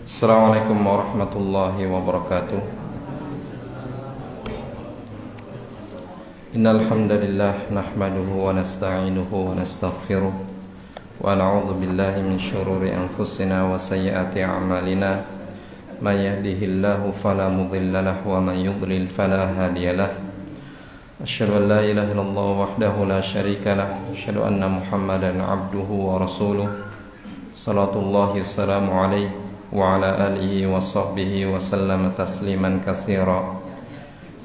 Assalamualaikum warahmatullahi wabarakatuh. Innal hamdalillah nahmaduhu wa nasta'inuhu wa nastaghfiruh wa na'udzu billahi min shururi anfusina wa sayyiati a'malina. May yahdihillahu fala mudilla lahu wa man yudlil fala hadiya lahu. Asyhadu an la ilaha illallah wahdahu la syarika lahu, asyhadu anna Muhammadan 'abduhu wa rasuluh. Shalatullahi wassalamu alaihi wa ala alihi wa sahbihi wa sallama tasliman katsira.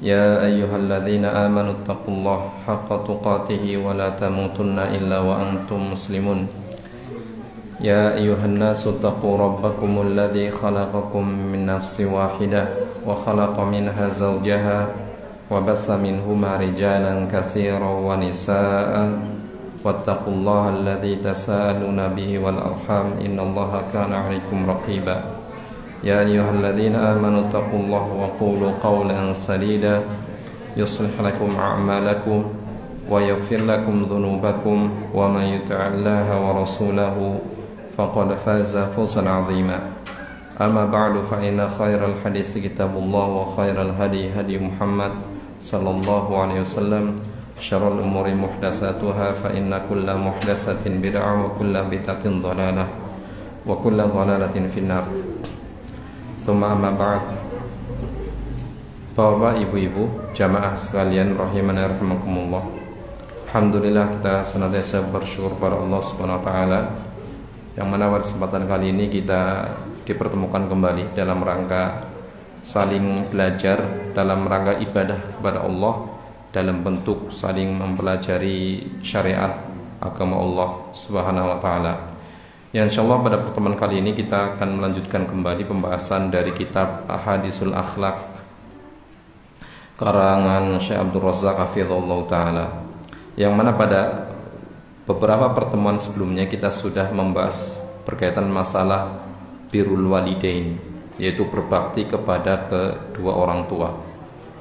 Ya ayyuhalladzina amanu taqullaha haqqa tuqatih wa la tamutunna illa wa antum muslimun. Ya ayyuhan nasu taqu rabbakumul ladzi khalaqakum min nafsin wahidah wa khalaqa minha zawjaha wa bassa minhuma rijalan katsiran wa nisaa. Wattaqullaha alladzi tasaaluna bihi wal arham innallaha kana 'alaikum raqiba. Ya ayyuhalladzina amanu taqullaha wa qulu qawlan sadida yuslih lakum a'malakum wa yaghfir lakum dhunubakum wa man yuti'illaha wa rasulahu faqad faza fawzan 'azima. Amma ba'du fa inna khairal hadits kitabullah wa khairal hadi hadi Muhammad sallallahu alaihi wasallam. Syarrul umuri muhdatsatuha fa inna kulla muhdatsatin bid'ah wa kulla bid'atin dhalalah wa kulla dhalalatin finnar. Tsumma amma ba'd. Bapak, ibu-ibu, jamaah sekalian rahimani rahimakumullah. Alhamdulillah, kita senantiasa bersyukur pada Allah Subhanahu wa taala yang mana pada kesempatan kali ini kita dipertemukan kembali dalam rangka saling belajar, dalam rangka ibadah kepada Allah, dalam bentuk saling mempelajari syariat agama Allah Subhanahu wa taala. Ya, insyaallah pada pertemuan kali ini kita akan melanjutkan kembali pembahasan dari kitab Ahadisul Akhlaq karangan Syekh Abdul Razzaq hafizahullah taala. Yang mana pada beberapa pertemuan sebelumnya kita sudah membahas berkaitan masalah birrul walidain, yaitu berbakti kepada kedua orang tua.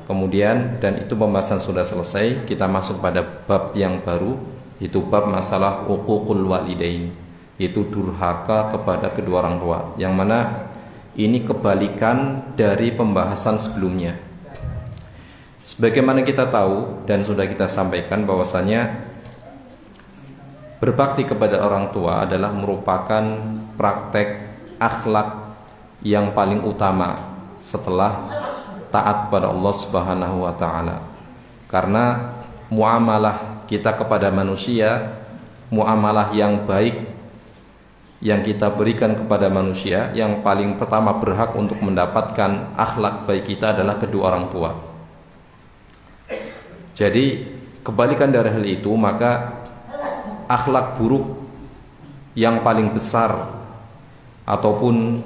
Kemudian, dan itu pembahasan sudah selesai, kita masuk pada bab yang baru, itu bab masalah uququl walidain, yaitu durhaka kepada kedua orang tua, yang mana ini kebalikan dari pembahasan sebelumnya. Sebagaimana kita tahu dan sudah kita sampaikan bahwasanya berbakti kepada orang tua adalah merupakan praktek akhlak yang paling utama setelah taat pada Allah Subhanahu wa taala. Karena muamalah kita kepada manusia, muamalah yang baik yang kita berikan kepada manusia, yang paling pertama berhak untuk mendapatkan akhlak baik kita adalah kedua orang tua. Jadi kebalikan dari hal itu, maka akhlak buruk yang paling besar, ataupun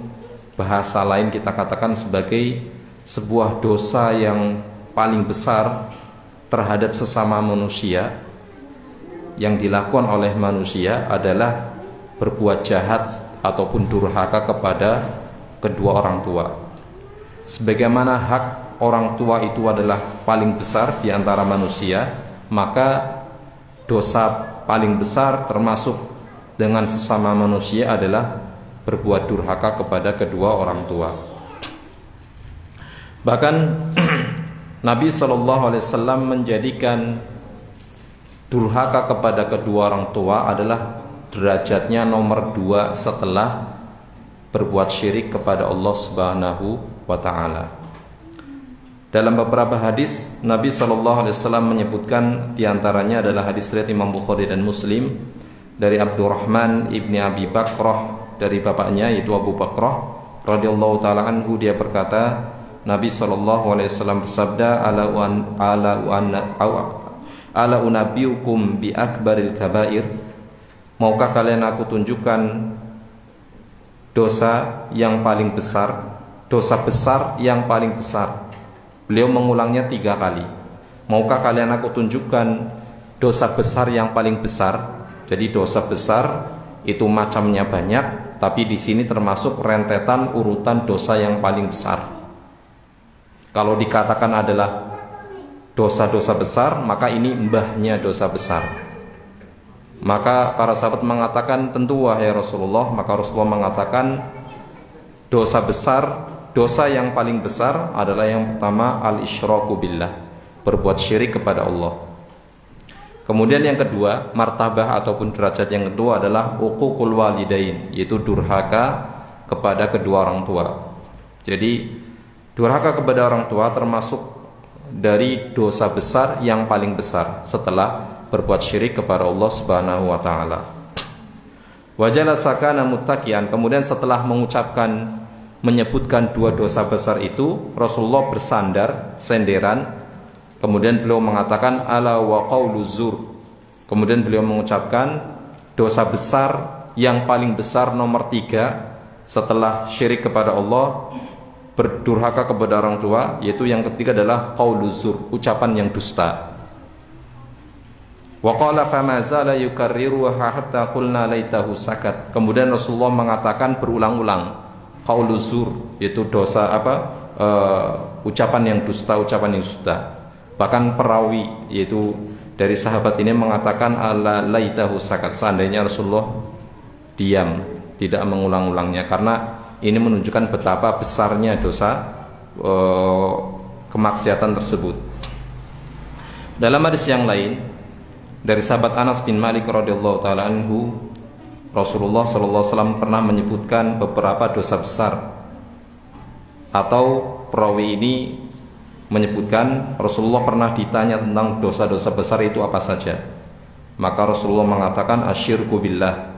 bahasa lain kita katakan sebagai sebuah dosa yang paling besar terhadap sesama manusia yang dilakukan oleh manusia adalah berbuat jahat ataupun durhaka kepada kedua orang tua. Sebagaimana hak orang tua itu adalah paling besar di antara manusia, maka dosa paling besar termasuk dengan sesama manusia adalah berbuat durhaka kepada kedua orang tua. Bahkan Nabi SAW menjadikan durhaka kepada kedua orang tua adalah derajatnya nomor 2 setelah berbuat syirik kepada Allah Subhanahu wa taala. Dalam beberapa hadis Nabi SAW menyebutkan, diantaranya adalah hadis riwayat Imam Bukhari dan Muslim dari Abdurrahman ibni Abi Bakrah, dari bapaknya yaitu Abu Bakrah radhiyallahu taala anhu, dia berkata, Nabi SAW bersabda, ala unabiyukum bi akbaril kabair, maukah kalian aku tunjukkan dosa yang paling besar, dosa besar yang paling besar. Beliau mengulangnya 3 kali. Maukah kalian aku tunjukkan dosa besar yang paling besar? Jadi dosa besar itu macamnya banyak, tapi di sini termasuk rentetan urutan dosa yang paling besar. Kalau dikatakan adalah dosa-dosa besar, maka ini mbahnya dosa besar. Maka para sahabat mengatakan, tentu wahai Rasulullah. Maka Rasulullah mengatakan, dosa besar, dosa yang paling besar adalah yang pertama al-isyraku billah, berbuat syirik kepada Allah. Kemudian yang kedua, martabah ataupun derajat yang kedua adalah uququl walidain, yaitu durhaka kepada kedua orang tua. Jadi durhaka kepada orang tua termasuk dari dosa besar yang paling besar setelah berbuat syirik kepada Allah Subhanahu wa taala. Wa jalasa kana muttaqian, kemudian setelah menyebutkan dua dosa besar itu, Rasulullah bersandar senderan, kemudian beliau mengatakan ala wa qaulu zur. Kemudian beliau mengucapkan dosa besar yang paling besar nomor 3 setelah syirik kepada Allah, berdurhaka kepada orang tua, yaitu yang ketiga adalah qaulu zur, ucapan yang dusta. Wa qala fama zala yukarriru hatta qulna laitahu sakat. Kemudian Rasulullah mengatakan berulang-ulang qaulu zur, yaitu dosa ucapan yang dusta, ucapan yang dusta. Bahkan perawi yaitu dari sahabat ini mengatakan ala laitahu sakat, seandainya Rasulullah diam, tidak mengulang-ulangnya, karena ini menunjukkan betapa besarnya dosa kemaksiatan tersebut. Dalam hadis yang lain dari sahabat Anas bin Malik radhiyallahu taala anhu, Rasulullah sallallahu alaihi wasallam pernah menyebutkan beberapa dosa besar, atau perawi ini menyebutkan Rasulullah pernah ditanya tentang dosa-dosa besar itu apa saja. Maka Rasulullah mengatakan asyirku billah,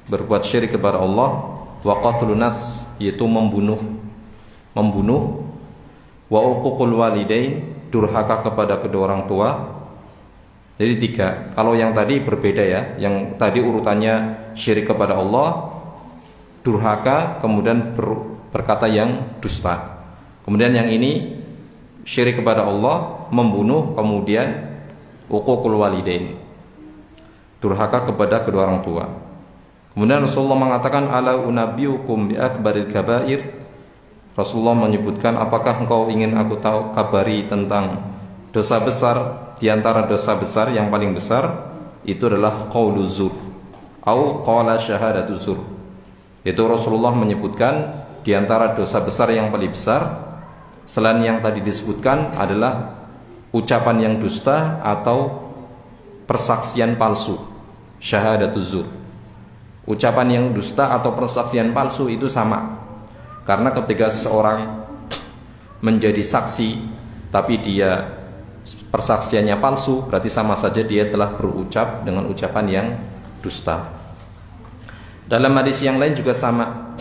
berbuat syirik kepada Allah, wa qatlun nas, yaitu membunuh, wa uququl walidain, durhaka kepada kedua orang tua. Jadi 3. Kalau yang tadi berbeda ya, yang tadi urutannya syirik kepada Allah, durhaka, kemudian berkata yang dusta. Kemudian yang ini syirik kepada Allah, membunuh, kemudian uququl walidain, durhaka kepada kedua orang tua. Kemudian Rasulullah mengatakan ala unabbiukum bi akbaril kabair. Rasulullah menyebutkan, apakah engkau ingin aku kabari tentang dosa besar? Di antara dosa besar yang paling besar itu adalah qaulu zur atau qala syahadatu zur. Itu Rasulullah menyebutkan di antara dosa besar yang paling besar selain yang tadi disebutkan adalah ucapan yang dusta atau persaksian palsu, syahadatu zur. Ucapan yang dusta atau persaksian palsu itu sama, karena ketika seseorang menjadi saksi tapi dia persaksiannya palsu, berarti sama saja dia telah berucap dengan ucapan yang dusta. Dalam hadis yang lain juga sama.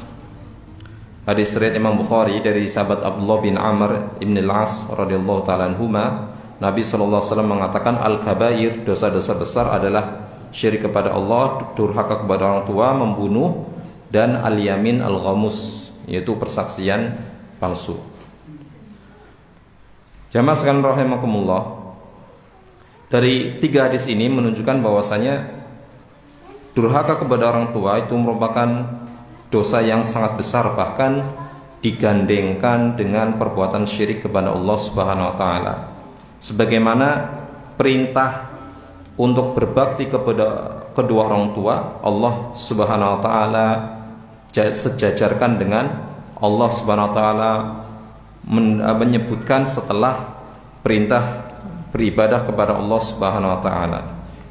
Hadis riwayat Imam Bukhari dari sahabat Abdullah bin Amr ibn al-As radhiyallahu ta'ala anhuma, Nabi sallallahu alaihi wasallam mengatakan al-kabair, dosa-dosa besar adalah syirik kepada Allah, durhaka kepada orang tua, membunuh, dan al-yamin al-ghamus, yaitu persaksian palsu. Jamaah sekalian rahimakumullah, dari 3 hadis ini menunjukkan bahwasanya durhaka kepada orang tua itu merupakan dosa yang sangat besar, bahkan digandengkan dengan perbuatan syirik kepada Allah Subhanahu wa taala. Sebagaimana perintah untuk berbakti kepada kedua orang tua, Allah Subhanahu wa taala sejajarkan dengan Allah Subhanahu wa taala menyebutkan setelah perintah beribadah kepada Allah Subhanahu wa taala.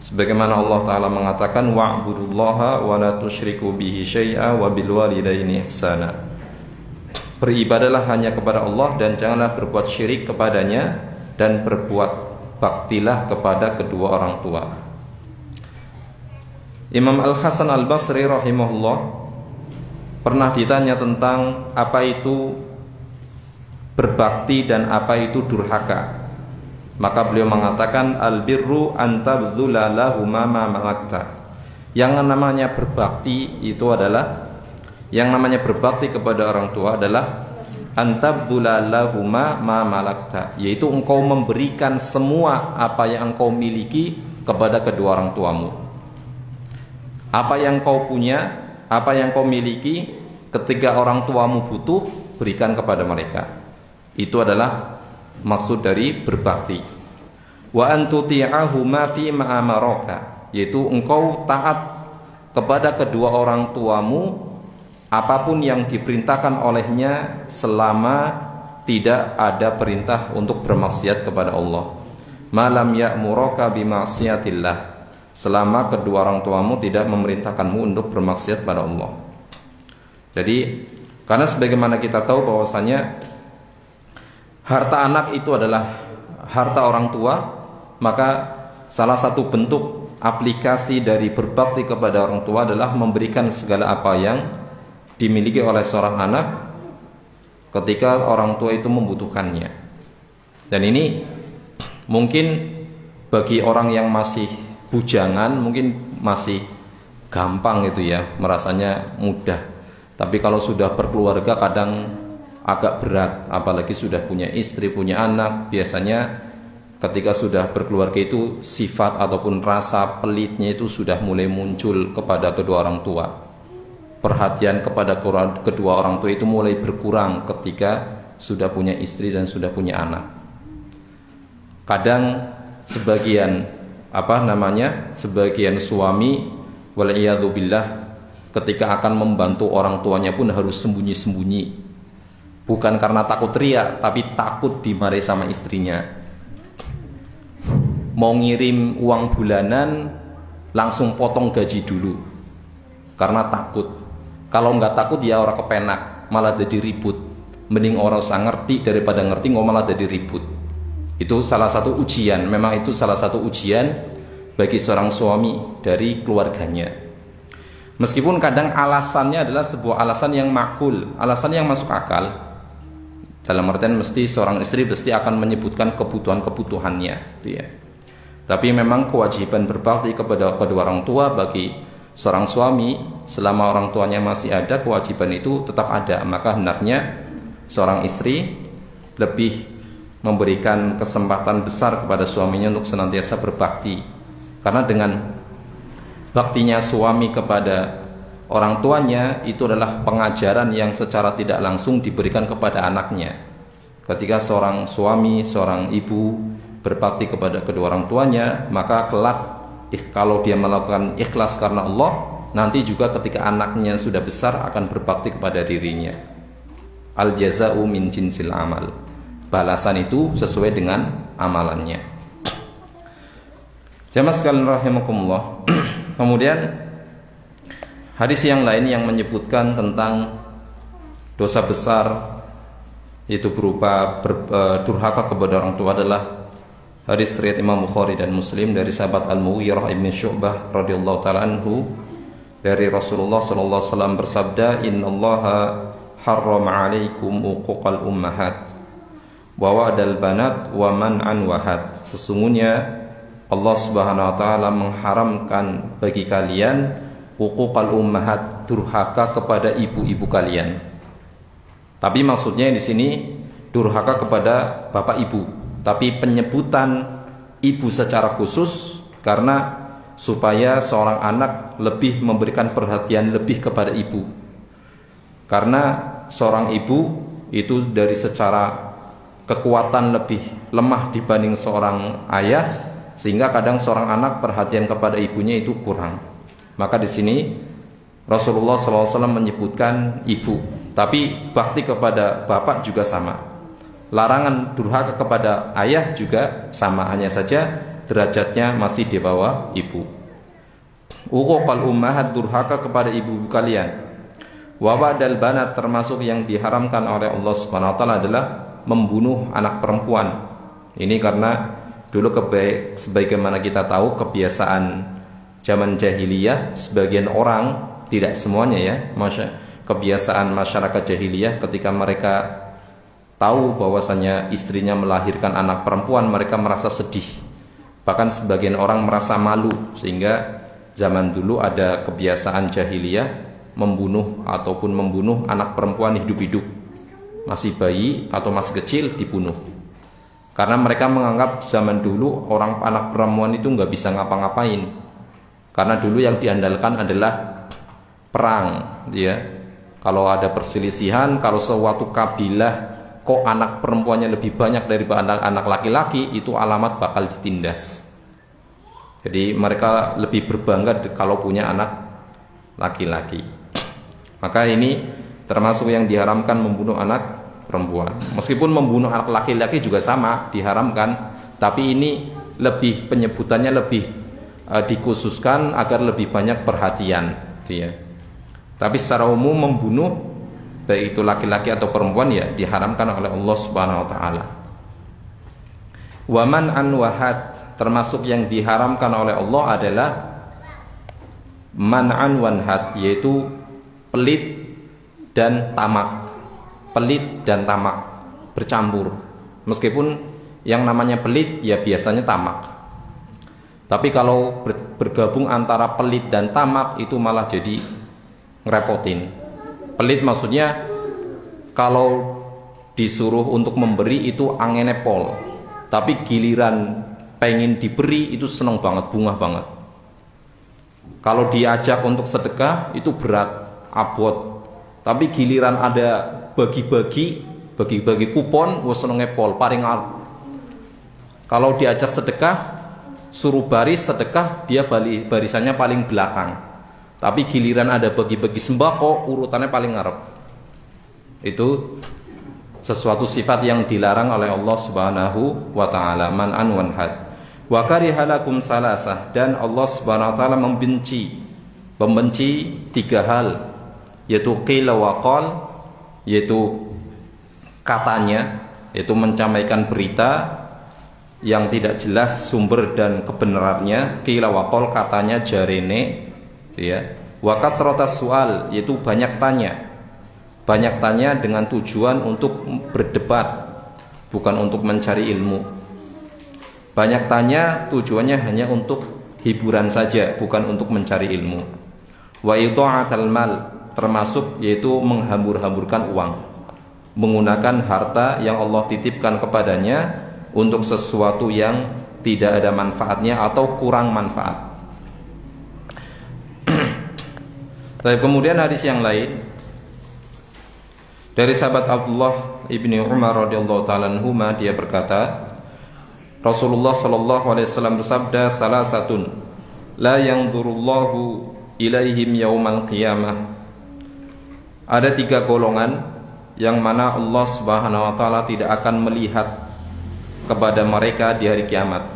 Sebagaimana Allah taala mengatakan wa'budullaha wa la tusyriku bihi syai'a wa bil walidaini ihsana. Beribadahlah hanya kepada Allah dan janganlah berbuat syirik kepadanya, dan berbuat baktilah kepada kedua orang tua. Imam Al-Hasan Al-Basri rahimahullah pernah ditanya tentang apa itu berbakti dan apa itu durhaka. Maka beliau mengatakan al-birru antabdzula lahuma ma malakta. Yang namanya berbakti itu adalah, yang namanya berbakti kepada orang tua adalah antabdzula lahuma ma malakta, yaitu engkau memberikan semua apa yang engkau miliki kepada kedua orang tuamu. Apa yang kau punya, apa yang kau miliki, ketika orang tuamu butuh, berikan kepada mereka. Itu adalah maksud dari berbakti. Wa antuti'ahuma fi ma amaraka, yaitu engkau taat kepada kedua orang tuamu apapun yang diperintahkan olehnya selama tidak ada perintah untuk bermaksiat kepada Allah. Malam ya'muraka bima'siyatillah, selama kedua orang tuamu tidak memerintahkanmu untuk bermaksiat pada Allah. Jadi karena sebagaimana kita tahu bahwasanya harta anak itu adalah harta orang tua, maka salah satu bentuk aplikasi dari berbakti kepada orang tua adalah memberikan segala apa yang dimiliki oleh seorang anak ketika orang tua itu membutuhkannya. Dan ini mungkin bagi orang yang masih bujangan mungkin masih gampang itu ya, merasanya mudah. Tapi kalau sudah berkeluarga kadang agak berat, apalagi sudah punya istri, punya anak. Biasanya ketika sudah berkeluarga itu sifat ataupun rasa pelitnya itu sudah mulai muncul kepada kedua orang tua. Perhatian kepada kedua orang tua itu mulai berkurang ketika sudah punya istri dan sudah punya anak. Kadang sebagian sebagian suami wal'iyadzubillah ketika akan membantu orang tuanya pun harus sembunyi-sembunyi, bukan karena takut riya, tapi takut dimarahi sama istrinya. Mau ngirim uang bulanan langsung potong gaji dulu karena takut. Kalau nggak takut ya orang kepenak, malah jadi ribut. Mending orang usah ngerti daripada ngerti nggak malah jadi ribut. Itu salah satu ujian, memang itu salah satu ujian bagi seorang suami dari keluarganya. Meskipun kadang alasannya adalah sebuah alasan yang makul, alasan yang masuk akal. Dalam artian mesti seorang istri pasti akan menyebutkan kebutuhan-kebutuhannya, gitu ya. Tapi memang kewajiban berbakti kepada kedua orang tua bagi seorang suami selama orang tuanya masih ada, kewajiban itu tetap ada. Maka hendaknya seorang istri lebih memberikan kesempatan besar kepada suaminya untuk senantiasa berbakti. Karena dengan baktinya suami kepada orang tuanya itu adalah pengajaran yang secara tidak langsung diberikan kepada anaknya. Ketika seorang suami, seorang ibu berbakti kepada kedua orang tuanya, maka kelak kalau dia melakukan ikhlas karena Allah, nanti juga ketika anaknya sudah besar akan berbakti kepada dirinya. Al jaza'u min jinsil amal. Balasan itu sesuai dengan amalannya. Jamaah sekalian rahimakumullah. Kemudian hadis yang lain yang menyebutkan tentang dosa besar yaitu berupa durhaka kepada orang tua adalah hadis riwayat Imam Bukhari dan Muslim dari sahabat Al-Mughirah ibn Syu'bah radhiyallahu taala anhu dari Rasulullah sallallahu alaihi wasallam bersabda, "Innallaha harrama 'alaikum uquqal ummahat wa wa'dal banat wa man'an wahad." Sesungguhnya Allah Subhanahu wa taala mengharamkan bagi kalian uquqal ummahat, durhaka kepada ibu-ibu kalian. Tapi maksudnya di sini durhaka kepada bapak ibu, tapi penyebutan ibu secara khusus karena supaya seorang anak lebih memberikan perhatian lebih kepada ibu. Karena seorang ibu itu dari secara kekuatan lebih lemah dibanding seorang ayah, sehingga kadang seorang anak perhatian kepada ibunya itu kurang. Maka di sini Rasulullah SAW menyebutkan ibu, tapi bakti kepada bapak juga sama. Larangan durhaka kepada ayah juga sama, hanya saja derajatnya masih di bawah ibu. Uquqal ummahat, durhaka kepada ibu kalian. Wa wa'dal banat, termasuk yang diharamkan oleh Allah Subhanahu wa taala adalah membunuh anak perempuan. Ini karena dulu sebagaimana kita tahu kebiasaan zaman jahiliyah, sebagian orang, tidak semuanya ya, kebiasaan masyarakat jahiliyah ketika mereka tahu bahwasanya istrinya melahirkan anak perempuan, mereka merasa sedih. Bahkan sebagian orang merasa malu, sehingga zaman dulu ada kebiasaan jahiliyah membunuh ataupun membunuh anak perempuan hidup-hidup. Masih bayi atau masih kecil dibunuh. Karena mereka menganggap zaman dulu anak perempuan itu nggak bisa ngapa-ngapain. Karena dulu yang diandalkan adalah perang, ya. Kalau ada perselisihan, kalau suatu kabilah kok anak perempuannya lebih banyak daripada anak laki-laki, itu alamat bakal ditindas. Jadi mereka lebih berbangga kalau punya anak laki-laki. Maka ini termasuk yang diharamkan membunuh anak perempuan. Meskipun membunuh anak laki-laki juga sama diharamkan, tapi ini lebih penyebutannya lebih dikhususkan agar lebih banyak perhatian dia. Tapi secara umum membunuh baik itu laki-laki atau perempuan ya diharamkan oleh Allah Subhanahu wa taala. Wa man an wahad, termasuk yang diharamkan oleh Allah adalah man'an wanhad, yaitu pelit dan tamak. Pelit dan tamak bercampur. Meskipun yang namanya pelit ya biasanya tamak. Tapi kalau bergabung antara pelit dan tamak itu malah jadi ngerepotin. Pelit maksudnya kalau disuruh untuk memberi itu angene pol, tapi giliran pengen diberi itu seneng banget, bungah banget. Kalau diajak untuk sedekah itu berat, abot. Tapi giliran ada bagi-bagi kupon, wes senenge pol, paling arep. Kalau diajak sedekah, suruh baris sedekah, dia barisannya paling belakang. Tapi giliran ada bagi-bagi sembako, urutannya paling ngarep. Itu sesuatu sifat yang dilarang oleh Allah Subhanahu wa taala, man'an wanhad. Wa karihalakum salasah, dan Allah Subhanahu wa taala membenci tiga hal, yaitu qila wa qal, yaitu katanya, yaitu mencamaikan berita yang tidak jelas sumber dan kebenarannya. Qila wa qal, katanya, jarene, ya. Wa kasratas sual, yaitu banyak tanya dengan tujuan untuk berdebat, bukan untuk mencari ilmu. Banyak tanya tujuannya hanya untuk hiburan saja, bukan untuk mencari ilmu. Wa idha'atal mal, termasuk yaitu menghambur-hamburkan uang, menggunakan harta yang Allah titipkan kepadanya untuk sesuatu yang tidak ada manfaatnya atau kurang manfaat. Tapi kemudian hadis yang lain dari sahabat Abdullah ibni Umar radhiyallahu taala anhuma, dia berkata, Rasulullah sallallahu alaihi wasallam bersabda, salasatun la yanzurullahu ilaihim yaumal qiyamah. Ada tiga golongan yang mana Allah Subhanahu wa taala tidak akan melihat kepada mereka di hari kiamat.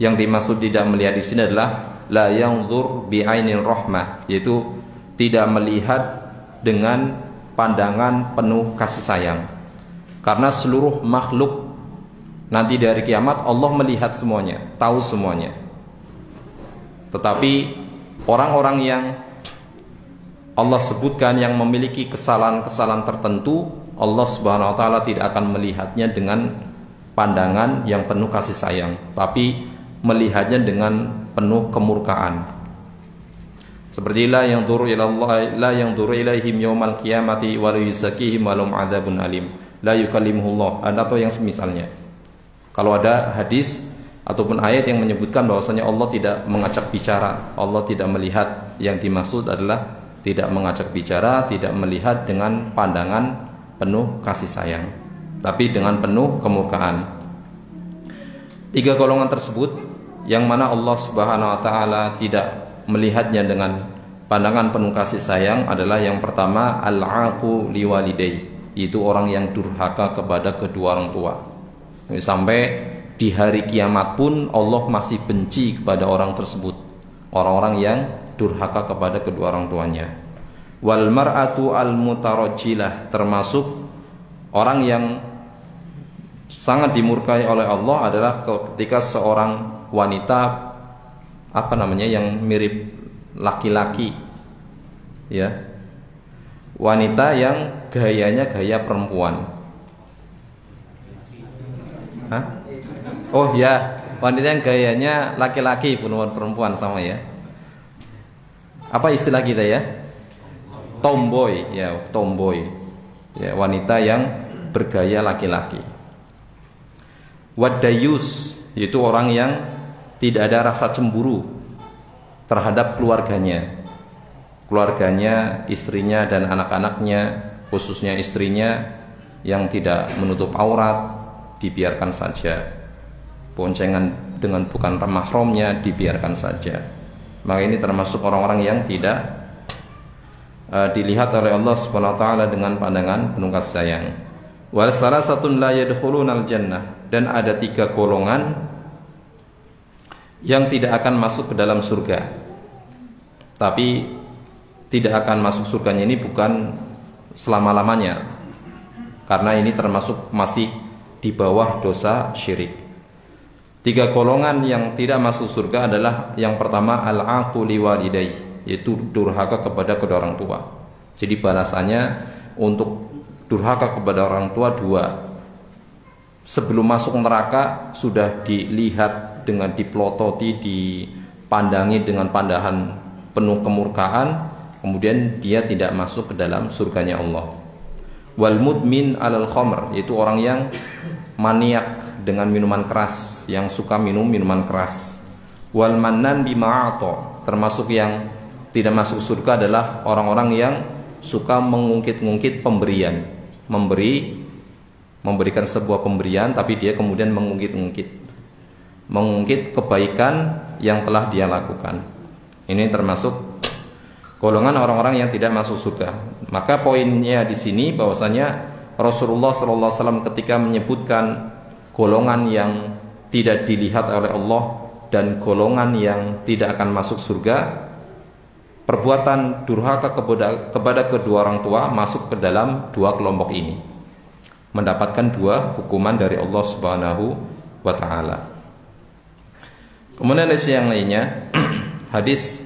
Yang dimaksud tidak melihat di sini adalah la yanzur bi'ainir rahmah, yaitu tidak melihat dengan pandangan penuh kasih sayang. Karena seluruh makhluk nanti dari kiamat Allah melihat semuanya, tahu semuanya. Tetapi orang-orang yang Allah sebutkan yang memiliki kesalahan-kesalahan tertentu, Allah Subhanahu wa taala tidak akan melihatnya dengan pandangan yang penuh kasih sayang, tapi melihatnya dengan penuh kemurkaan. Seperti la yanzuru ilaihim yaumal qiyamati wa la yuzakihim wa lahum adzabun alim, la yukallimuhullah, atau yang semisalnya. Kalau ada hadis ataupun ayat yang menyebutkan bahwasanya Allah tidak mengajak bicara, Allah tidak melihat, yang dimaksud adalah tidak mengajak bicara, tidak melihat dengan pandangan penuh kasih sayang, tapi dengan penuh kemurkaan. Tiga golongan tersebut yang mana Allah Subhanahu wa taala tidak melihatnya dengan pandangan penuh kasih sayang adalah yang pertama, al-aqu liwalidayhi, itu orang yang durhaka kepada kedua orang tua. Sampai di hari kiamat pun Allah masih benci kepada orang tersebut, orang-orang yang durhaka kepada kedua orang tuanya. Wal mar'atu al-mutarajjilah, termasuk orang yang sangat dimurkai oleh Allah adalah ketika seorang wanita yang mirip laki-laki, ya, wanita yang gayanya gaya perempuan. Hah? Oh ya, wanita yang gayanya laki-laki bukan perempuan, sama ya. Apa istilah kita ya? Tomboy, ya, tomboy. Ya, wanita yang bergaya laki-laki. Wadayus, yaitu orang yang tidak ada rasa cemburu terhadap keluarganya, istrinya dan anak-anaknya, khususnya istrinya yang tidak menutup aurat, dibiarkan saja. Boncengan dengan bukan mahramnya dibiarkan saja. Maka ini termasuk orang-orang yang tidak dilihat oleh Allah Subhanahu wa taala dengan pandangan penuh kasih sayang. Wal salasatun la yadkhulunal jannah, dan ada 3 golongan yang tidak akan masuk ke dalam surga. Tapi tidak akan masuk surganya ini bukan selama-lamanya, karena ini termasuk masih di bawah dosa syirik. 3 golongan yang tidak masuk surga adalah yang pertama al-aqu liwalidayhi, yaitu durhaka kepada kedua orang tua. Jadi balasannya untuk durhaka kepada orang tua 2. Sebelum masuk neraka sudah dilihat dengan diplototi, dipandangi dengan pandangan penuh kemurkaan, kemudian dia tidak masuk ke dalam surganya Allah. Wal mudmin alal khamr, yaitu orang yang maniak dengan minuman keras, yang suka minum minuman keras. Wal mannan bima ata, termasuk yang tidak masuk surga adalah orang-orang yang suka mengungkit-ungkit pemberian, memberikan sebuah pemberian tapi dia kemudian mengungkit kebaikan yang telah dia lakukan. Ini termasuk golongan orang-orang yang tidak masuk surga. Maka poinnya di sini bahwasanya Rasulullah SAW ketika menyebutkan golongan yang tidak dilihat oleh Allah dan golongan yang tidak akan masuk surga, perbuatan durhaka kepada kedua orang tua masuk ke dalam 2 kelompok ini, mendapatkan 2 hukuman dari Allah Subhanahu wa taala. Kemudian hadis yang lainnya, hadis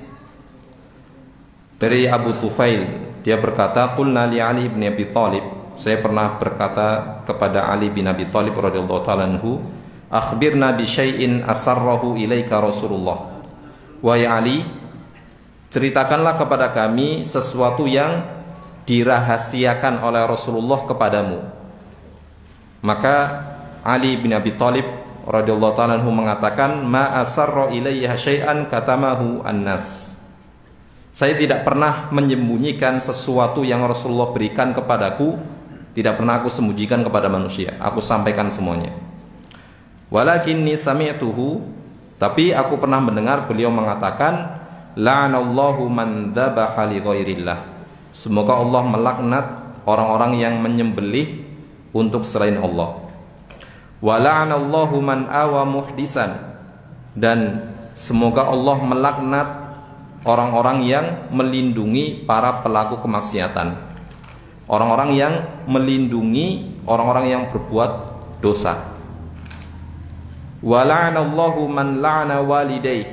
dari Abu Tufail, dia berkata, qulna li Ali bin Abi Thalib, saya pernah berkata kepada Ali bin Abi Thalib radhiyallahu ta'ala anhu, akhbirna bi syai'in asarrahu ilaika Rasulullah. Wahai Ali, ceritakanlah kepada kami sesuatu yang dirahasiakan oleh Rasulullah kepadamu. Maka Ali bin Abi Thalib radhiyallahu ta'ala anhu mengatakan, ma asarra ilayya syai'an katamahu annas. Saya tidak pernah menyembunyikan sesuatu yang Rasulullah berikan kepadaku, tidak pernah aku sembunyikan kepada manusia, aku sampaikan semuanya. Walakinni sami'tuhu, tapi aku pernah mendengar beliau mengatakan, la'anallahu man dzabaha li ghairillah. Semoga Allah melaknat orang-orang yang menyembelih untuk selain Allah. Wa la'anallahu man awa muhdisan, dan semoga Allah melaknat orang-orang yang melindungi para pelaku kemaksiatan, orang-orang yang melindungi orang-orang yang berbuat dosa. Wa la'anallahu man la'ana walidayhi,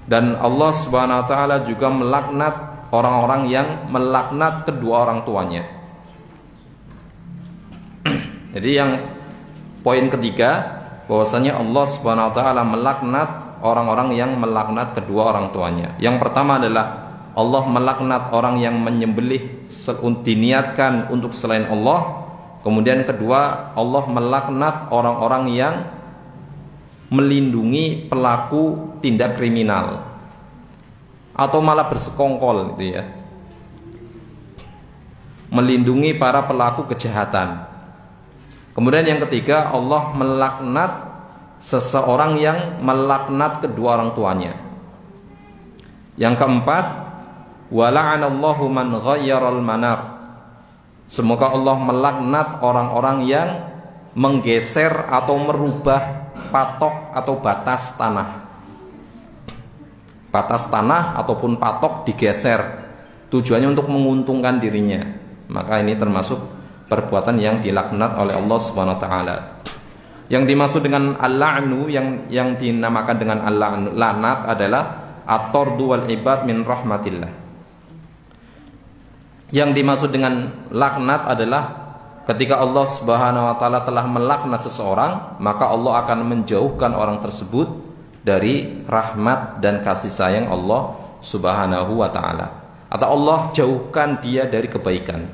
dan Allah Subhanahu wa taala juga melaknat orang-orang yang melaknat kedua orang tuanya. Jadi yang poin ketiga, bahwasanya Allah Subhanahu wa taala melaknat orang-orang yang melaknat kedua orang tuanya. Yang pertama adalah Allah melaknat orang yang menyembelih diniatkan untuk selain Allah. Kemudian kedua, Allah melaknat orang-orang yang melindungi pelaku tindak kriminal atau malah bersekongkol gitu ya, melindungi para pelaku kejahatan. Kemudian yang ketiga, Allah melaknat seseorang yang melaknat kedua orang tuanya. Yang keempat, wala'anallahu man ghayyaral manar. Semoga Allah melaknat orang-orang yang menggeser atau merubah patok atau batas tanah. Batas tanah ataupun patok digeser, tujuannya untuk menguntungkan dirinya. Maka ini termasuk perbuatan yang dilaknat oleh Allah Subhanahu wa taala. Yang dimaksud dengan al-la'nu, yang dinamakan dengan al-la'nat adalah at-tardu wal ibad min rahmatillah. Yang dimaksud dengan laknat adalah ketika Allah Subhanahu wa taala telah melaknat seseorang, maka Allah akan menjauhkan orang tersebut dari rahmat dan kasih sayang Allah Subhanahu wa taala. Atau Allah jauhkan dia dari kebaikan,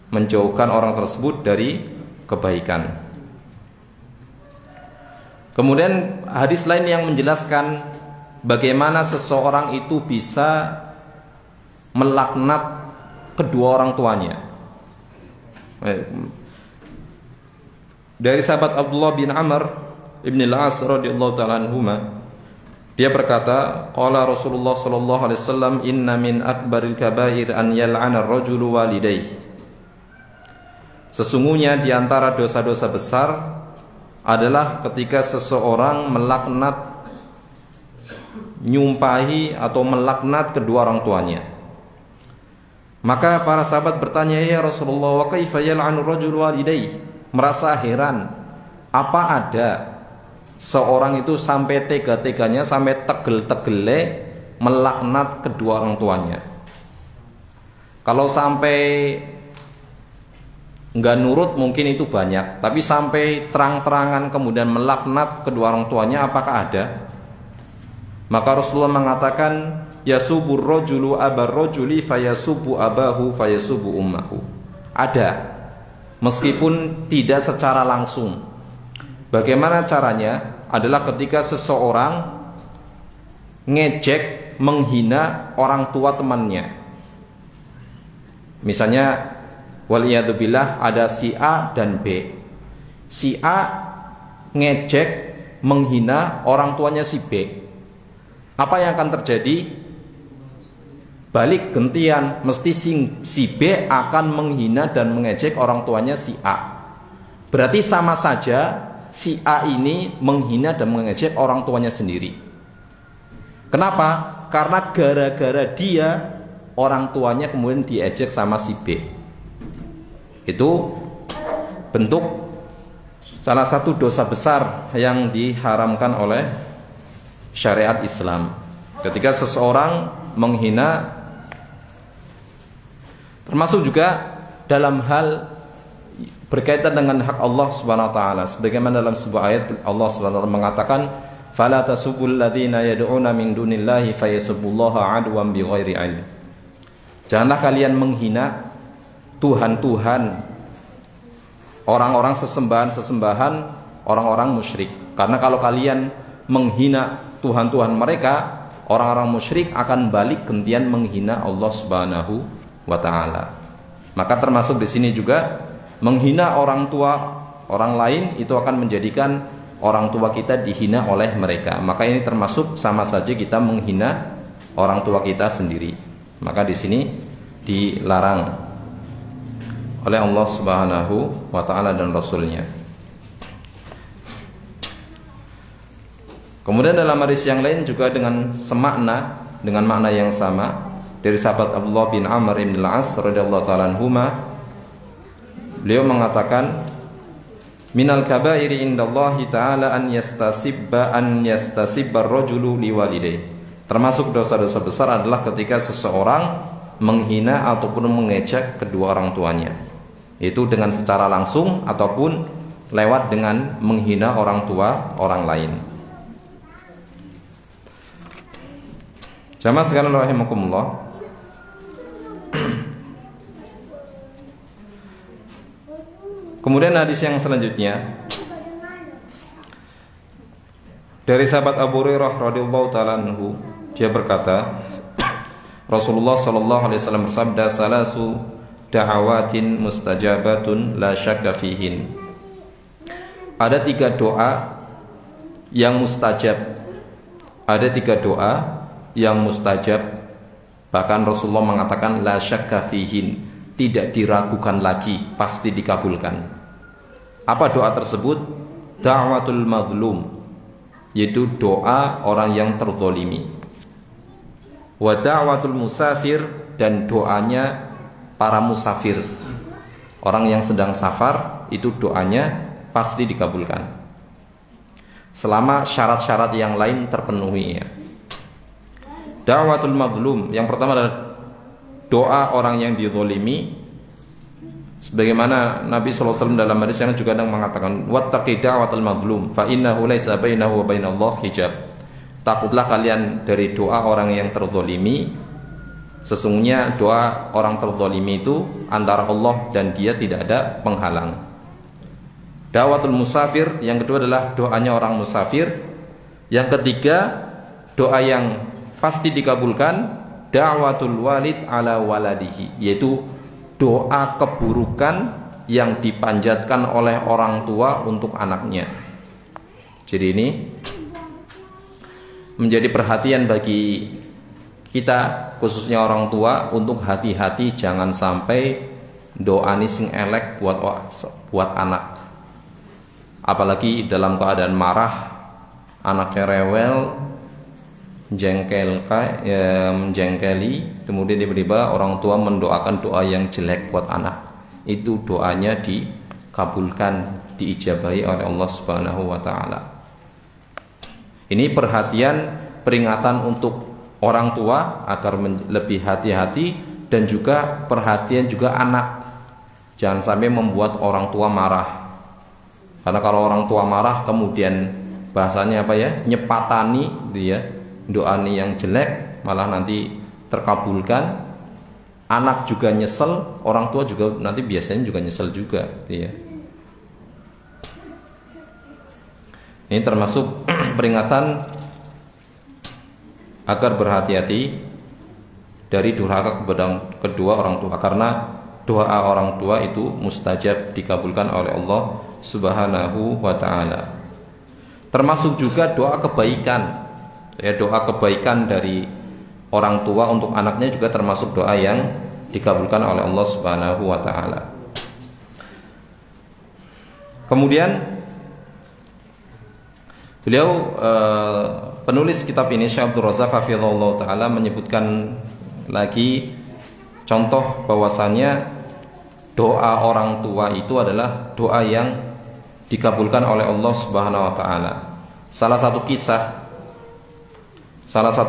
menjauhkan orang tersebut dari kebaikan. Kemudian hadis lain yang menjelaskan bagaimana seseorang itu bisa melaknat kedua orang tuanya. Dari sahabat Abdullah bin Amr ibn al-As radhiyallahu ta'ala anhuma, Dia berkata, qala Rasulullah sallallahu alaihi wasallam, inna min akbaril kabair an yal'ana ar-rajulu walidayhi. Sesungguhnya di antara dosa-dosa besar adalah ketika seseorang melaknat, nyumpahi atau melaknat kedua orang tuanya. Maka para sahabat bertanya, ya Rasulullah, wa kaifa yal'anu ar-rajulu walidayhi? Merasa heran, apa ada seorang itu sampai tega-teganya, sampai tegel-tegele melaknat kedua orang tuanya? Kalau sampai nggak nurut mungkin itu banyak, tapi sampai terang-terangan kemudian melaknat kedua orang tuanya, apakah ada? Maka Rasulullah mengatakan, yasubur rajulu abar rajuli fayasubu abahu fayasubu ummahu. Ada, meskipun tidak secara langsung. Bagaimana caranya? Adalah ketika seseorang ngejek, menghina orang tua temannya. Misalnya, waliyadzubillah, ada si A dan B. Si A ngejek, menghina orang tuanya si B. Apa yang akan terjadi? Balik gantian, mesti si B akan menghina dan mengejek orang tuanya si A. Berarti sama saja si A ini menghina dan mengejek orang tuanya sendiri. Kenapa? Karena gara-gara dia, orang tuanya kemudian diejek sama si B. Itu bentuk salah satu dosa besar yang diharamkan oleh syariat Islam. Ketika seseorang menghina, termasuk juga dalam hal berkaitan dengan hak Allah Subhanahu wa taala, sebagaimana dalam sebuah ayat Allah Subhanahu wa taala mengatakan, fala tasubul ladzina yad'una min dunillahi fayasubbullaha adwan bighairi ilm. Janganlah kalian menghina tuhan-tuhan, orang-orang sesembahan orang-orang musyrik. Karena kalau kalian menghina tuhan-tuhan mereka, orang-orang musyrik akan balik gantian menghina Allah Subhanahu wa taala. Maka termasuk di sini juga menghina orang tua orang lain itu akan menjadikan orang tua kita dihina oleh mereka. Maka ini termasuk sama saja kita menghina orang tua kita sendiri. Maka di sini dilarang oleh Allah Subhanahu wa taala dan Rasulnya. Kemudian dalam hadis yang lain juga dengan semakna, dengan makna yang sama, dari sahabat Abdullah bin Amr bin Al-As radhiyallahu taala anhuma, beliau mengatakan, minal kabairi indallahi ta'ala an yastasibba ar-rajulu liwalidayhi. Termasuk dosa-dosa besar adalah ketika seseorang menghina ataupun mengejek kedua orang tuanya. Itu dengan secara langsung ataupun lewat dengan menghina orang tua orang lain. Jamaah sekalian rahimakumullah. Kemudian hadis yang selanjutnya dari sahabat Abu Hurairah radhiyallahu taala anhu, dia berkata, Rasulullah sallallahu alaihi wasallam bersabda, salasu da'awatin mustajabatun la syakka fihin. Ada 3 doa yang mustajab. Ada 3 doa yang mustajab. Bahkan Rasulullah mengatakan la syakka fihin, tidak diragukan lagi, pasti dikabulkan. Apa doa tersebut? Da'watul mazlum, yaitu doa orang yang terzalimi. Wa da'watul musafir, dan doanya para musafir. Orang yang sedang safar, itu doanya pasti dikabulkan. Selama syarat-syarat yang lain terpenuhi ya. Da'watul mazlum, yang pertama adalah doa orang yang dizalimi. Sebagaimana Nabi SAW dalam hadis yang juga mengatakan, wattaqi da'watal mazlum fa innahu laisa bainahu wa bainallahi hijab. Takutlah kalian dari doa orang yang terzalimi. Sesungguhnya doa orang terzalimi itu antara Allah dan dia tidak ada penghalang. Da'watul musafir, yang kedua adalah doanya orang musafir. Yang ketiga, doa yang pasti dikabulkan, da'watul walid ala waladihi, yaitu doa keburukan yang dipanjatkan oleh orang tua untuk anaknya. Jadi ini menjadi perhatian bagi kita, khususnya orang tua, untuk hati-hati jangan sampai doani sing elek buat anak. Apalagi dalam keadaan marah, anaknya rewel, menjengkeli, kemudian tiba-tiba orang tua mendoakan doa yang jelek buat anak. Itu doanya dikabulkan, diijabahi oleh Allah Subhanahu wa taala. Ini perhatian, peringatan untuk orang tua agar lebih hati-hati, dan juga perhatian juga anak. Jangan sampai membuat orang tua marah. Karena kalau orang tua marah kemudian bahasanya apa ya? Nyepatani dia, doani yang jelek malah nanti terkabulkan. Anak juga nyesel, orang tua juga nanti biasanya juga nyesel juga, gitu ya. Ini termasuk peringatan agar berhati-hati dari durhaka kepada kedua orang tua, karena doa orang tua itu mustajab, dikabulkan oleh Allah Subhanahu wa taala. Termasuk juga doa kebaikan. Ya, doa kebaikan dari orang tua untuk anaknya juga termasuk doa yang dikabulkan oleh Allah Subhanahu wa taala. Kemudian beliau penulis kitab ini, Syekh Abdul Razak hafizahullah taala, menyebutkan lagi contoh bahwasannya doa orang tua itu adalah doa yang dikabulkan oleh Allah Subhanahu wa taala. Salah satu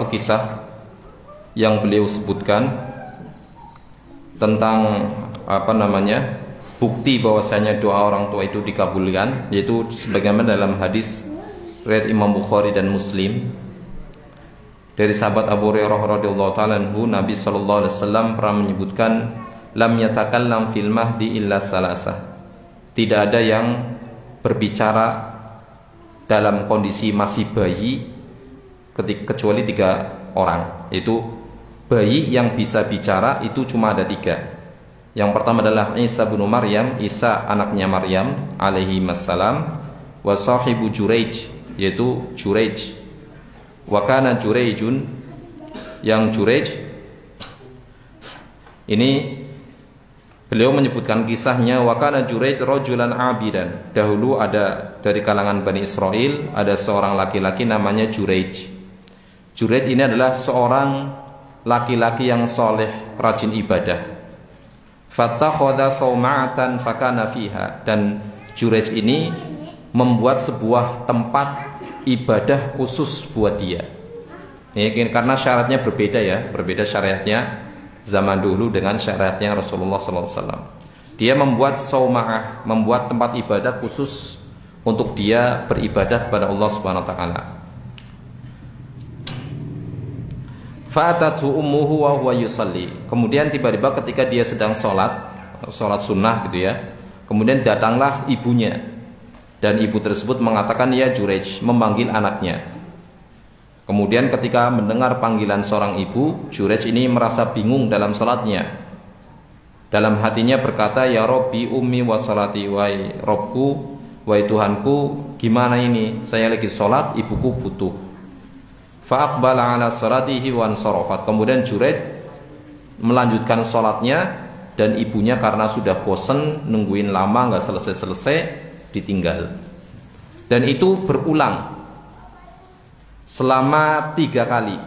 kisah yang beliau sebutkan tentang bukti bahwasanya doa orang tua itu dikabulkan, yaitu sebagaimana dalam hadis riwayat Imam Bukhari dan Muslim dari sahabat Abu Hurairah radhiyallahu taala anhu, Nabi sallallahu alaihi wasallam pernah menyebutkan, lam yatakallam fil mahdi illa salasah. Tidak ada yang berbicara dalam kondisi masih bayi kecuali 3 orang. Itu bayi yang bisa bicara itu cuma ada 3. Yang pertama adalah Isa bin Maryam, Isa anaknya Maryam alaihi wassalam, wa sahibu Juraij, yaitu Juraij. Wa kana Juraijun, yang Juraij ini beliau menyebutkan kisahnya, wa kana Juraij rajulan abidan. Dahulu ada dari kalangan Bani Israel ada seorang laki-laki namanya Juraij. Juraij ini adalah seorang laki-laki yang soleh, rajin ibadah. Fattakhadha sauma'atan fakana fiha, dan Juraij ini membuat sebuah tempat ibadah khusus buat dia. Ya, karena syaratnya berbeda ya, berbeda syariatnya zaman dulu dengan syariatnya Rasulullah SAW. Dia membuat sauma'ah, membuat tempat ibadah khusus untuk dia beribadah kepada Allah Subhanahu wa taala. Fa'atathu ummuhu wa huwa yusalli. Kemudian tiba-tiba ketika dia sedang sholat sunnah gitu ya, kemudian datanglah ibunya, dan ibu tersebut mengatakan ya Juraij, memanggil anaknya. Kemudian ketika mendengar panggilan seorang ibu, Juraij ini merasa bingung dalam sholatnya. Dalam hatinya berkata, ya Rabbi ummi wa salati, wahai Robku, wahai Tuhanku, gimana ini, saya lagi sholat, ibuku butuh. Fa'aqbala ala salatihi wa ansarafat. Kemudian Juraij melanjutkan sholatnya, dan ibunya karena sudah bosan nungguin lama nggak selesai-selesai, ditinggal. Dan itu berulang selama 3 kali.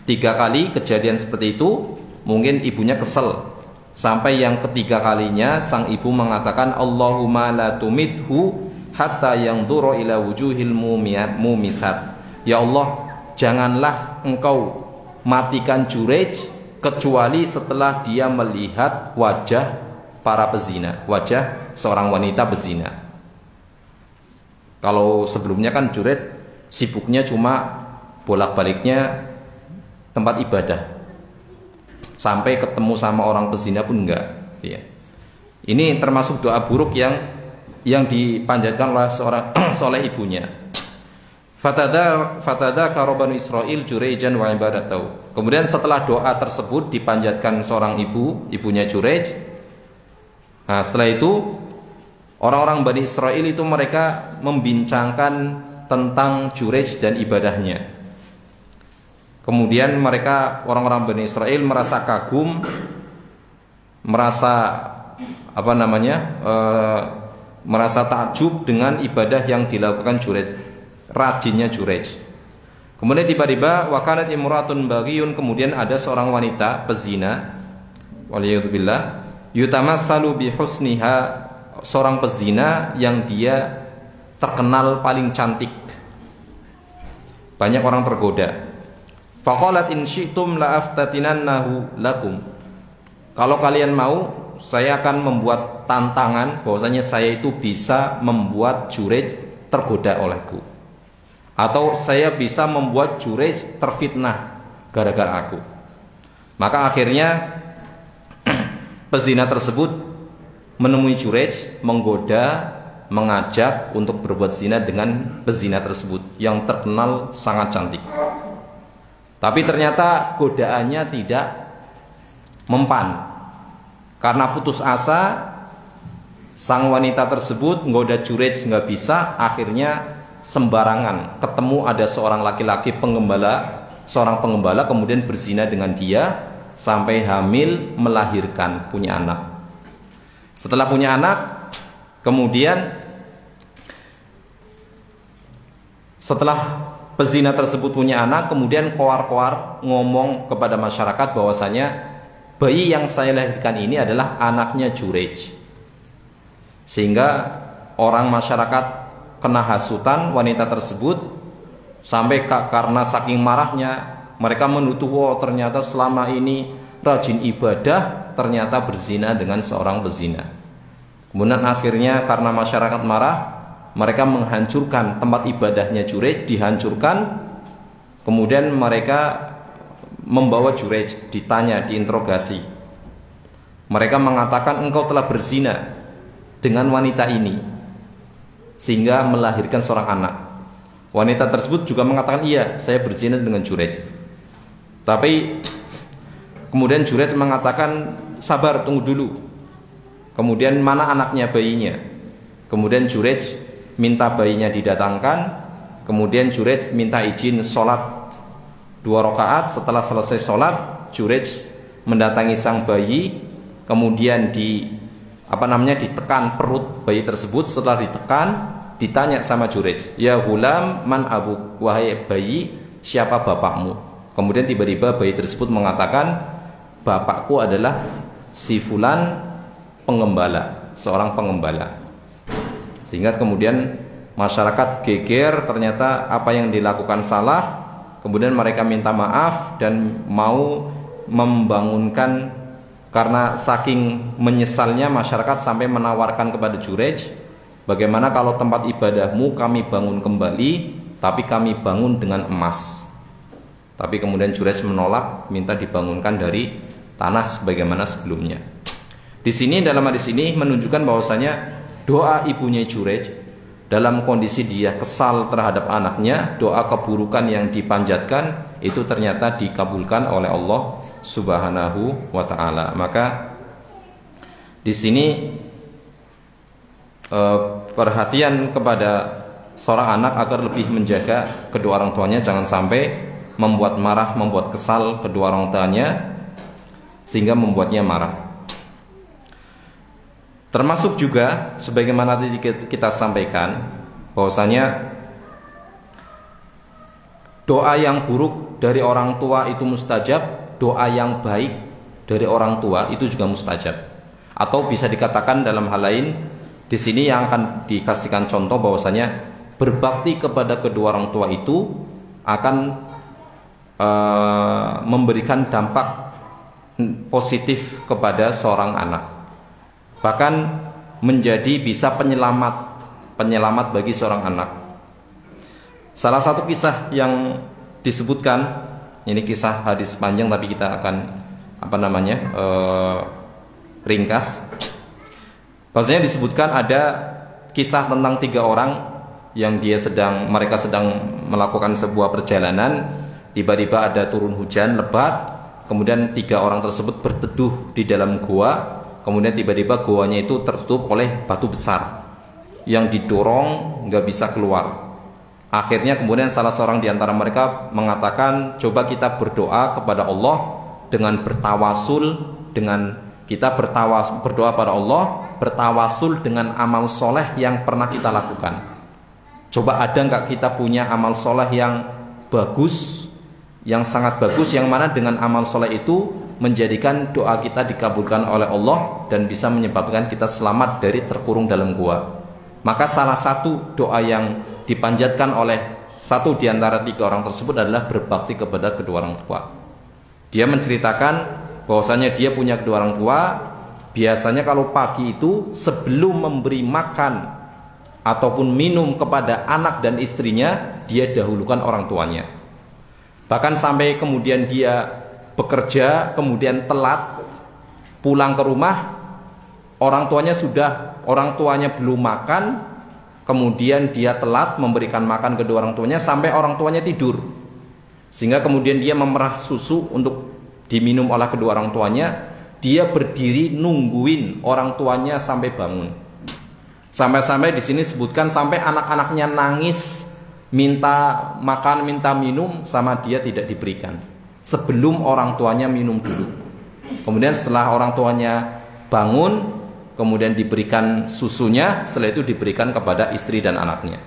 3 kali kejadian seperti itu. Mungkin ibunya kesel, sampai yang ketiga kalinya sang ibu mengatakan, Allahumma la tumidhu hatta yanzura ila wujuhil mumisat. Ya Allah, janganlah engkau matikan Juraij kecuali setelah dia melihat wajah para pezina, wajah seorang wanita bezina. Kalau sebelumnya kan Juraij sibuknya cuma bolak-baliknya tempat ibadah, sampai ketemu sama orang pezina pun enggak. Ini termasuk doa buruk yang dipanjatkan oleh seorang soleh ibunya. Fatada karobanu Israel Juraijan wa ibadatahu. Kemudian setelah doa tersebut dipanjatkan seorang ibunya Juraij. Nah, setelah itu orang-orang Bani Israel itu mereka membincangkan tentang Juraij dan ibadahnya. Kemudian mereka orang-orang Bani Israel merasa kagum, merasa merasa takjub dengan ibadah yang dilakukan Jurej, rajinnya Jurej. Kemudian tiba-tiba wakanat imratun baghiyun, kemudian ada seorang wanita pezina, waliyadzubillah, yutamatsalu bihusniha, seorang pezina yang dia terkenal paling cantik. Banyak orang tergoda. Faqalat in syi'tum la aftatinannahu lakum. Kalau kalian mau, saya akan membuat tantangan bahwasanya saya itu bisa membuat Jurej tergoda olehku, atau saya bisa membuat Jurej terfitnah gara-gara aku. Maka akhirnya pezina tersebut menemui Jurej, menggoda, mengajak untuk berbuat zina dengan pezina tersebut yang terkenal sangat cantik. Tapi ternyata godaannya tidak mempan. Karena putus asa, sang wanita tersebut menggoda Jurej nggak bisa, akhirnya sembarangan ketemu ada seorang laki-laki seorang pengembala, kemudian berzina dengan dia sampai hamil, melahirkan, punya anak. Setelah punya anak, kemudian setelah pezina tersebut punya anak, kemudian koar-koar ngomong kepada masyarakat bahwasanya bayi yang saya lahirkan ini adalah anaknya Jurej. Sehingga orang masyarakat kena hasutan wanita tersebut, sampai karena saking marahnya mereka menuduh, oh ternyata selama ini rajin ibadah, ternyata berzina dengan seorang pezina. Kemudian akhirnya karena masyarakat marah, mereka menghancurkan tempat ibadahnya Jurej, dihancurkan. Kemudian mereka membawa Jurej, ditanya, diinterogasi. Mereka mengatakan, engkau telah berzina dengan wanita ini sehingga melahirkan seorang anak. Wanita tersebut juga mengatakan, iya, saya berzina dengan Jurej. Tapi kemudian Jurej mengatakan, sabar, tunggu dulu. Kemudian mana anaknya, bayinya? Kemudian Jurej minta bayinya didatangkan. Kemudian Jurej minta izin sholat 2 rakaat. Setelah selesai sholat, Jurej mendatangi sang bayi. Kemudian ditekan perut bayi tersebut. Setelah ditekan, ditanya sama Jurej, ya ghulam man abuk, wahai bayi, siapa bapakmu? Kemudian tiba-tiba bayi tersebut mengatakan, bapakku adalah si fulan, pengembala, seorang pengembala. Sehingga kemudian masyarakat geger, ternyata apa yang dilakukan salah. Kemudian mereka minta maaf dan mau membangunkan, karena saking menyesalnya masyarakat sampai menawarkan kepada Jurej, bagaimana kalau tempat ibadahmu kami bangun kembali, tapi kami bangun dengan emas. Tapi kemudian Jurej menolak, minta dibangunkan dari tanah sebagaimana sebelumnya. Di sini, dalam hadis ini menunjukkan bahwasanya doa ibunya Jurej dalam kondisi dia kesal terhadap anaknya, doa keburukan yang dipanjatkan itu ternyata dikabulkan oleh Allah Subhanahu wa taala. Maka di sini perhatian kepada seorang anak agar lebih menjaga kedua orang tuanya, jangan sampai membuat marah, membuat kesal kedua orang tuanya sehingga membuatnya marah. Termasuk juga sebagaimana tadi kita sampaikan bahwasanya doa yang buruk dari orang tua itu mustajab, doa yang baik dari orang tua itu juga mustajab. Atau bisa dikatakan dalam hal lain, di sini yang akan dikasihkan contoh bahwasanya berbakti kepada kedua orang tua itu akan memberikan dampak positif kepada seorang anak. Bahkan menjadi bisa penyelamat bagi seorang anak. Salah satu kisah yang disebutkan, ini kisah hadis panjang tapi kita akan ringkas. Bahwasanya disebutkan ada kisah tentang 3 orang yang mereka sedang melakukan sebuah perjalanan. Tiba-tiba ada turun hujan lebat, kemudian 3 orang tersebut berteduh di dalam gua. Kemudian tiba-tiba goanya itu tertutup oleh batu besar yang didorong nggak bisa keluar. Akhirnya kemudian salah seorang di antara mereka mengatakan, coba kita berdoa kepada Allah dengan bertawasul, dengan kita berdoa pada Allah, bertawasul dengan amal soleh yang pernah kita lakukan. Coba ada nggak kita punya amal soleh yang bagus, yang sangat bagus, yang mana dengan amal soleh itu menjadikan doa kita dikabulkan oleh Allah dan bisa menyebabkan kita selamat dari terkurung dalam gua. Maka salah satu doa yang dipanjatkan oleh satu di antara 3 orang tersebut adalah berbakti kepada kedua orang tua. Dia menceritakan bahwasanya dia punya kedua orang tua. Biasanya kalau pagi itu sebelum memberi makan ataupun minum kepada anak dan istrinya, dia dahulukan orang tuanya. Bahkan sampai kemudian dia bekerja, kemudian telat pulang ke rumah, orang tuanya belum makan, kemudian dia telat memberikan makan kedua orang tuanya sampai orang tuanya tidur. Sehingga kemudian dia memerah susu untuk diminum oleh kedua orang tuanya. Dia berdiri nungguin orang tuanya sampai bangun. Sampai-sampai di sini sebutkan sampai anak-anaknya nangis, minta makan, minta minum, sama dia tidak diberikan. Sebelum orang tuanya minum dulu. Kemudian setelah orang tuanya bangun, kemudian diberikan susunya, setelah itu diberikan kepada istri dan anaknya.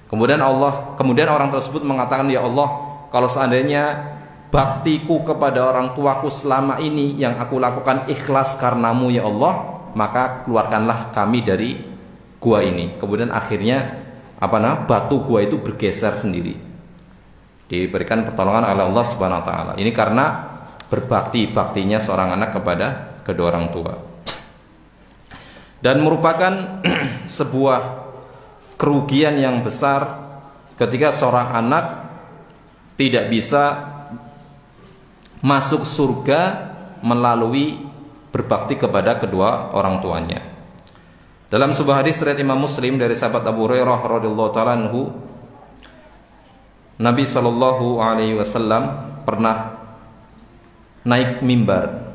Kemudian orang tersebut mengatakan, ya Allah, kalau seandainya baktiku kepada orang tuaku selama ini yang aku lakukan ikhlas karenamu ya Allah, maka keluarkanlah kami dari gua ini. Kemudian akhirnya batu gua itu bergeser sendiri, diberikan pertolongan oleh Allah Subhanahu wa taala. Ini karena baktinya seorang anak kepada kedua orang tua. Dan merupakan sebuah kerugian yang besar ketika seorang anak tidak bisa masuk surga melalui berbakti kepada kedua orang tuanya. Dalam sebuah hadis riwayat Imam Muslim dari sahabat Abu Hurairah radhiyallahu taala anhu, Nabi sallallahu alaihi wasallam pernah naik mimbar.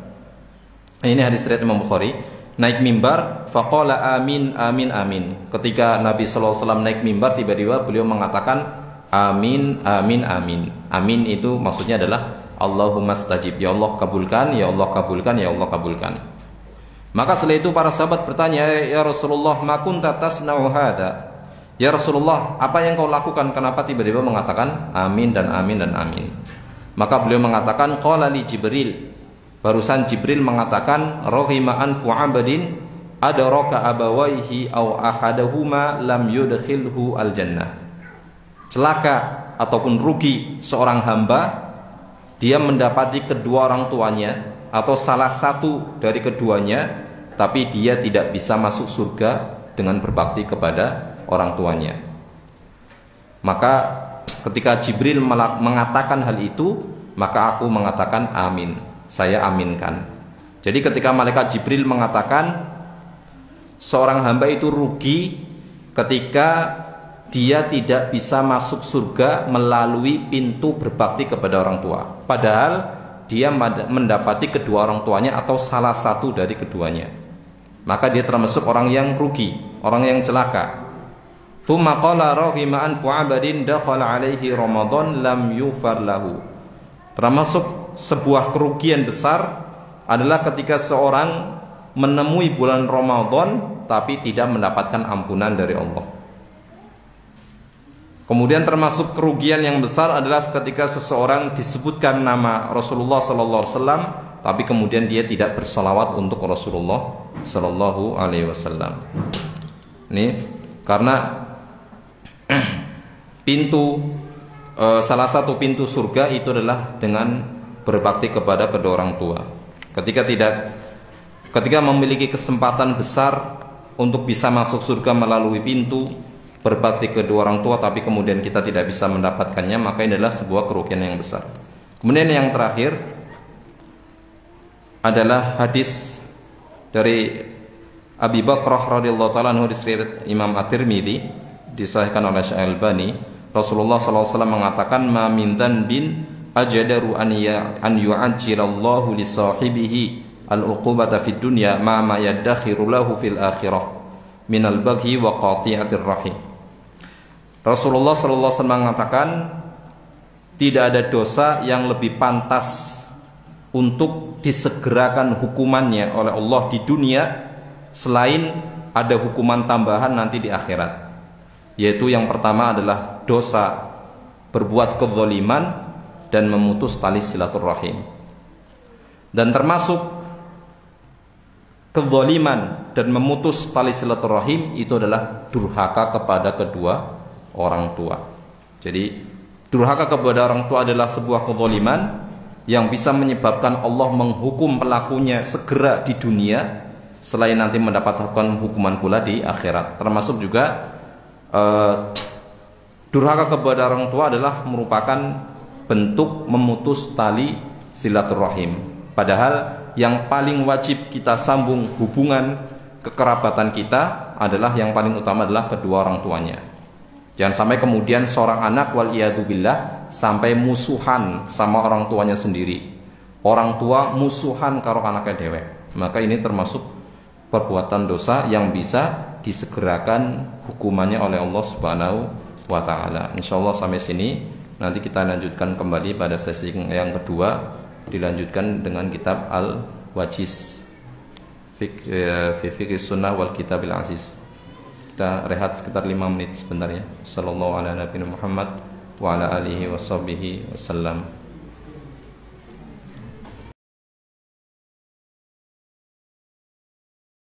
Ini hadis riwayat Imam Bukhari. Naik mimbar, faqala amin amin amin. Ketika Nabi sallallahu alaihi wasallam naik mimbar, tiba-tiba beliau mengatakan amin amin amin. Amin itu maksudnya adalah Allahumma stajib, ya Allah kabulkan, ya Allah kabulkan, ya Allah kabulkan. Maka setelah itu para sahabat bertanya, ya Rasulullah, ma kunta tasna'u hada? Ya Rasulullah, apa yang kau lakukan? Kenapa tiba-tiba mengatakan amin dan amin dan amin? Maka beliau mengatakan, qala li Jibril. Barusan Jibril mengatakan, rahima anfu 'abdin adraka abawaihi aw ahadahuma lam yudkhilhu al-jannah. Celaka ataupun rugi seorang hamba, dia mendapati kedua orang tuanya atau salah satu dari keduanya, tapi dia tidak bisa masuk surga dengan berbakti kepada orang tuanya. Maka ketika Jibril mengatakan hal itu, maka aku mengatakan amin, saya aminkan. Jadi ketika malaikat Jibril mengatakan seorang hamba itu rugi ketika dia tidak bisa masuk surga melalui pintu berbakti kepada orang tua, padahal dia mendapati kedua orang tuanya atau salah satu dari keduanya, maka dia termasuk orang yang rugi, orang yang celaka. Tsumma qala rahima anfu 'abdin dakhala 'alaihi Ramadan lam yufar lahu. Termasuk sebuah kerugian besar adalah ketika seorang menemui bulan Ramadan tapi tidak mendapatkan ampunan dari Allah. Kemudian termasuk kerugian yang besar adalah ketika seseorang disebutkan nama Rasulullah sallallahu alaihi wasallam tapi kemudian dia tidak bersolawat untuk Rasulullah sallallahu alaihi wasallam. Ini karena salah satu pintu surga itu adalah dengan berbakti kepada kedua orang tua. Ketika memiliki kesempatan besar untuk bisa masuk surga melalui pintu berbakti kedua orang tua tapi kemudian kita tidak bisa mendapatkannya, maka ini adalah sebuah kerugian yang besar. Kemudian yang terakhir adalah hadis dari Abi Bakrah radhiyallahu taala anhu disriwayatkan Imam At-Tirmidzi, disahihkan oleh Syekh Al-Albani. Rasulullah sallallahu alaihi wasallam mengatakan, ma min dzanbin ajdaru an yu'ajjilallahu li sahibihi al-uqubata fid dunya ma yadakhiru lahu fil akhirah minal baghi wa qati'atir rahim. Rasulullah sallallahu alaihi wasallam mengatakan tidak ada dosa yang lebih pantas untuk disegerakan hukumannya oleh Allah di dunia selain ada hukuman tambahan nanti di akhirat. Yaitu yang pertama adalah dosa berbuat kezaliman dan memutus tali silaturahim. Dan termasuk kezaliman dan memutus tali silaturahim itu adalah durhaka kepada kedua orang tua. Jadi durhaka kepada orang tua adalah sebuah kezaliman yang bisa menyebabkan Allah menghukum pelakunya segera di dunia selain nanti mendapatkan hukuman pula di akhirat. Termasuk juga durhaka kepada orang tua adalah merupakan bentuk memutus tali silaturahim. Padahal yang paling wajib kita sambung hubungan kekerabatan kita adalah yang paling utama adalah kedua orang tuanya. Jangan sampai kemudian seorang anak wal iyadzubillah sampai musuhan sama orang tuanya sendiri. Orang tua musuhan karo anaknya dewek. Maka ini termasuk perbuatan dosa yang bisa disegerakan hukumannya oleh Allah Subhanahu wa taala. Insyaallah sampai sini. Nanti kita lanjutkan kembali pada sesi yang kedua, dilanjutkan dengan kitab Al-Wajiz fi Fiqh Sunnah wal Kitabil Aziz. Kita rehat sekitar 5 menit sebentar ya. Sallallahu ala nabiyina Muhammad wa ala alihi washabbihi wasallam.